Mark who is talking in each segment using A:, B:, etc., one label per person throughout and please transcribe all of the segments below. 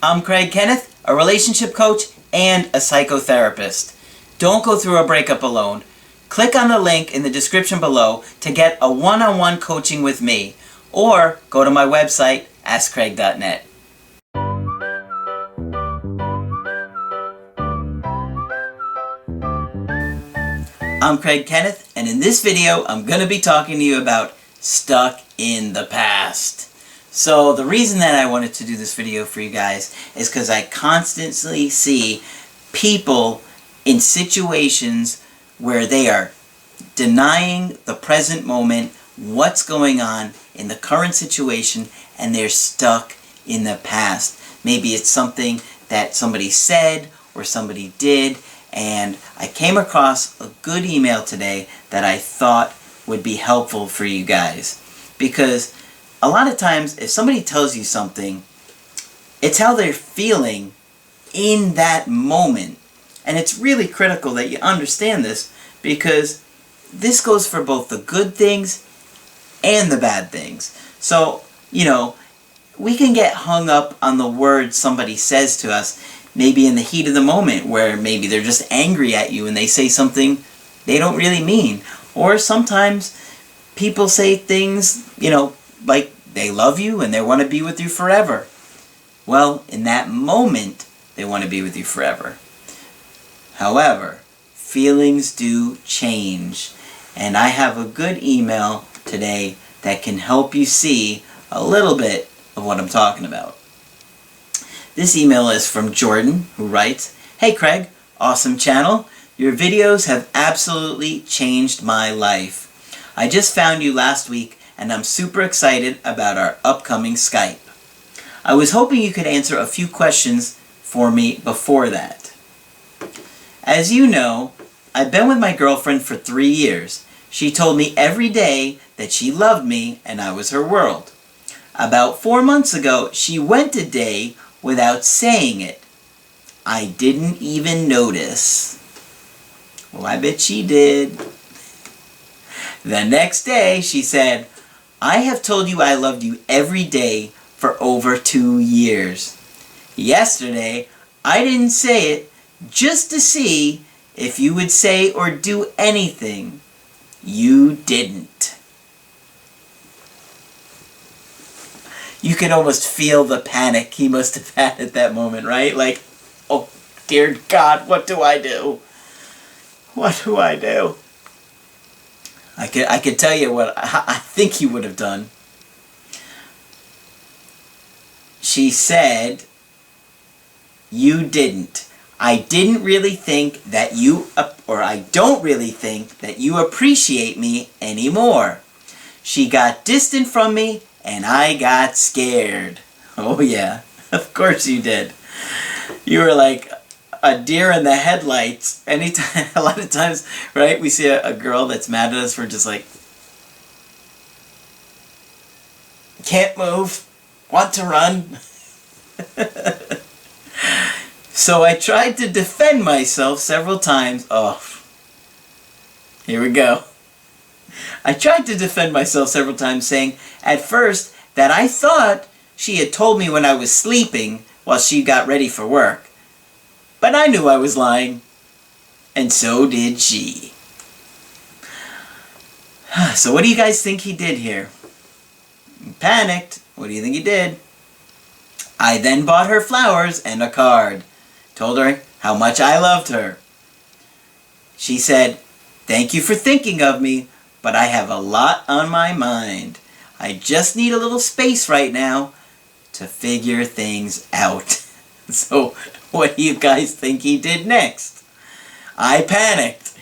A: I'm Kenneth, a relationship coach and a psychotherapist. Don't go through a breakup alone. Click on the link in the description below to get a one-on-one coaching with me, or go to my website, askcraig.net. I'm Kenneth, and in this video I'm going to be talking to you about stuck in the past. So the reason that I wanted to do this video for you guys is because I constantly see people in situations where they are denying the present moment, what's going on in the current situation, and they're stuck in the past. Maybe it's something that somebody said or somebody did, and I came across a good email today that I thought would be helpful for you guys. Because a lot of times, if somebody tells you something, it's how they're feeling in that moment. And it's really critical that you understand this, because this goes for both the good things and the bad things. So, we can get hung up on the words somebody says to us, maybe in the heat of the moment, where maybe they're just angry at you and they say something they don't really mean. Or sometimes people say things, like they love you and they want to be with you forever. Well, in that moment, they want to be with you forever. However, feelings do change. And I have a good email today that can help you see a little bit of what I'm talking about. This email is from Jordan, who writes, "Hey Craig, awesome channel. Your videos have absolutely changed my life. I just found you last week and I'm super excited about our upcoming Skype. I was hoping you could answer a few questions for me before that. As you know, I've been with my girlfriend for 3 years. She told me every day that she loved me and I was her world. About 4 months ago, she went a day without saying it. I didn't even notice." Well, I bet she did. "The next day, she said, 'I have told you I loved you every day for over 2 years. Yesterday, I didn't say it just to see if you would say or do anything. You didn't.'" You can almost feel the panic he must have had at that moment, right? Like, oh, dear God, what do I do? What do I do? I could tell you what I think he would have done. She said, "You didn't. I didn't really think that you, or I don't really think that you appreciate me anymore. She got distant from me and I got scared." Oh yeah, of course you did. You were like a deer in the headlights. Anytime, a lot of times, right, we see a girl that's mad at us for just like, can't move, want to run. So I tried to defend myself several times. Oh, here we go. I tried to defend myself several times, saying at first that I thought she had told me when I was sleeping while she got ready for work. But I knew I was lying, and so did she. So what do you guys think he did here? He panicked. What do you think he did? "I then bought her flowers and a card. Told her how much I loved her. She said, 'Thank you for thinking of me, but I have a lot on my mind. I just need a little space right now to figure things out.'" So what do you guys think he did next? "I panicked.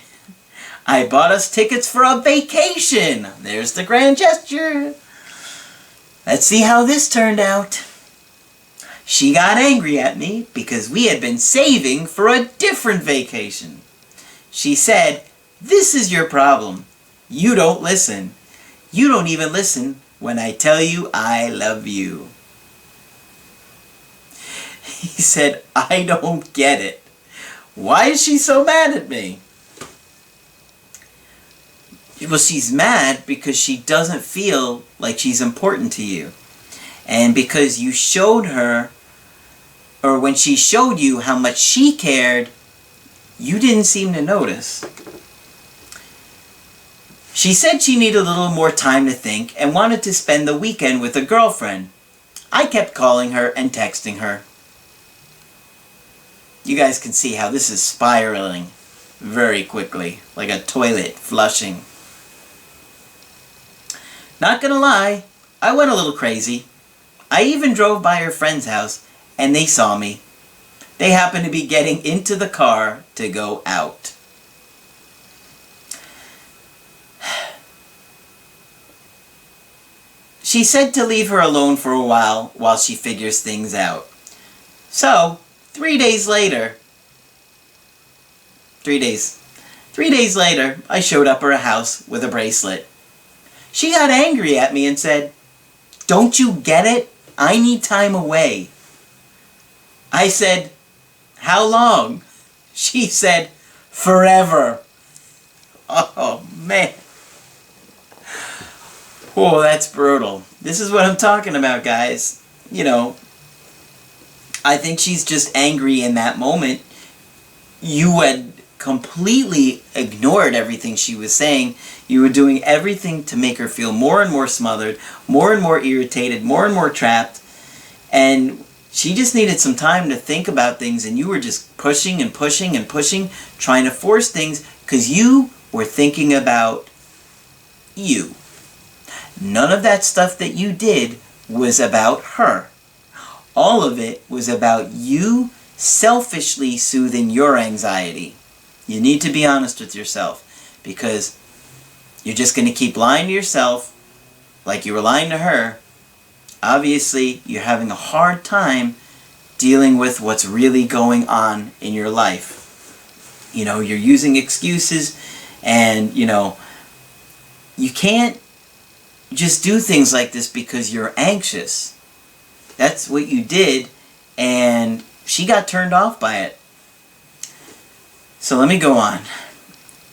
A: I bought us tickets for a vacation." There's the grand gesture. "Let's see how this turned out. She got angry at me because we had been saving for a different vacation. She said, 'This is your problem. You don't listen. You don't even listen when I tell you I love you.' He said, 'I don't get it. Why is she so mad at me?' Well, she's mad because she doesn't feel like she's important to you. And because you showed her or when she showed you how much she cared, you didn't seem to notice. She said she needed a little more time to think and wanted to spend the weekend with a girlfriend. I kept calling her and texting her. You guys can see how this is spiraling very quickly, like a toilet flushing. Not gonna lie, I went a little crazy. I even drove by her friend's house and they saw me. They happened to be getting into the car to go out. She said to leave her alone for a while she figures things out. So, 3 days later, I showed up at her house with a bracelet. She got angry at me and said, "Don't you get it? I need time away." I said, "How long?" She said, "Forever." Oh, man. Oh, that's brutal. This is what I'm talking about, guys. You know, I think she's just angry in that moment. You had completely ignored everything she was saying. You were doing everything to make her feel more and more smothered, more and more irritated, more and more trapped. And she just needed some time to think about things, and you were just pushing and pushing and pushing, trying to force things because you were thinking about you. None of that stuff that you did was about her. All of it was about you selfishly soothing your anxiety. You need to be honest with yourself, because you're just going to keep lying to yourself like you were lying to her. Obviously, you're having a hard time dealing with what's really going on in your life. You know, you're using excuses, and, you know, you can't just do things like this because you're anxious. That's what you did, and she got turned off by it. So let me go on.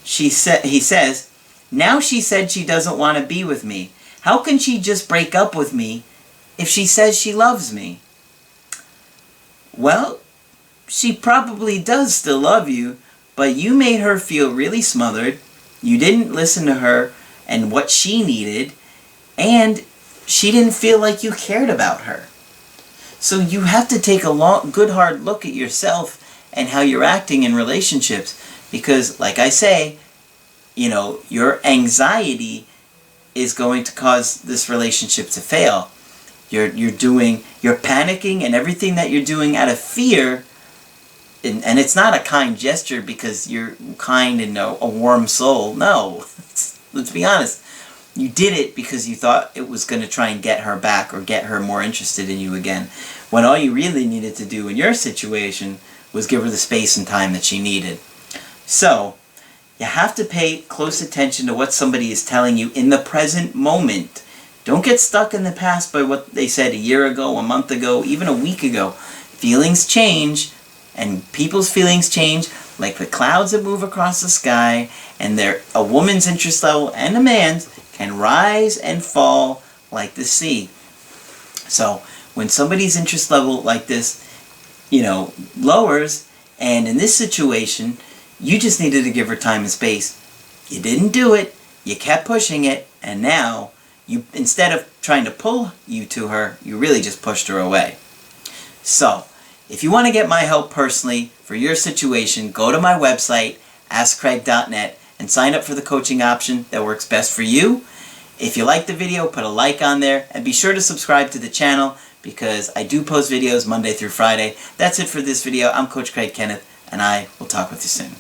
A: He says, "Now she said she doesn't want to be with me. How can she just break up with me if she says she loves me?" Well, she probably does still love you, but you made her feel really smothered. You didn't listen to her and what she needed, and she didn't feel like you cared about her. So you have to take a good hard look at yourself and how you're acting in relationships, because, like I say, you know, your anxiety is going to cause this relationship to fail. You're panicking, and everything that you're doing out of fear, and it's not a kind gesture because you're kind and a warm soul. No, let's be honest. You did it because you thought it was going to try and get her back or get her more interested in you again, when all you really needed to do in your situation was give her the space and time that she needed. So, you have to pay close attention to what somebody is telling you in the present moment. Don't get stuck in the past by what they said a year ago, a month ago, even a week ago. Feelings change, and people's feelings change like the clouds that move across the sky, and a woman's interest level and a man's can rise and fall like the sea. So when somebody's interest level like this, you know, lowers, and in this situation, you just needed to give her time and space. You didn't do it, you kept pushing it, and now, instead of trying to pull you to her, you really just pushed her away. So, if you want to get my help personally for your situation, go to my website, askcraig.net, and sign up for the coaching option that works best for you. If you like the video, put a like on there, and be sure to subscribe to the channel, because I do post videos Monday through Friday. That's it for this video. I'm Coach Craig Kenneth, and I will talk with you soon.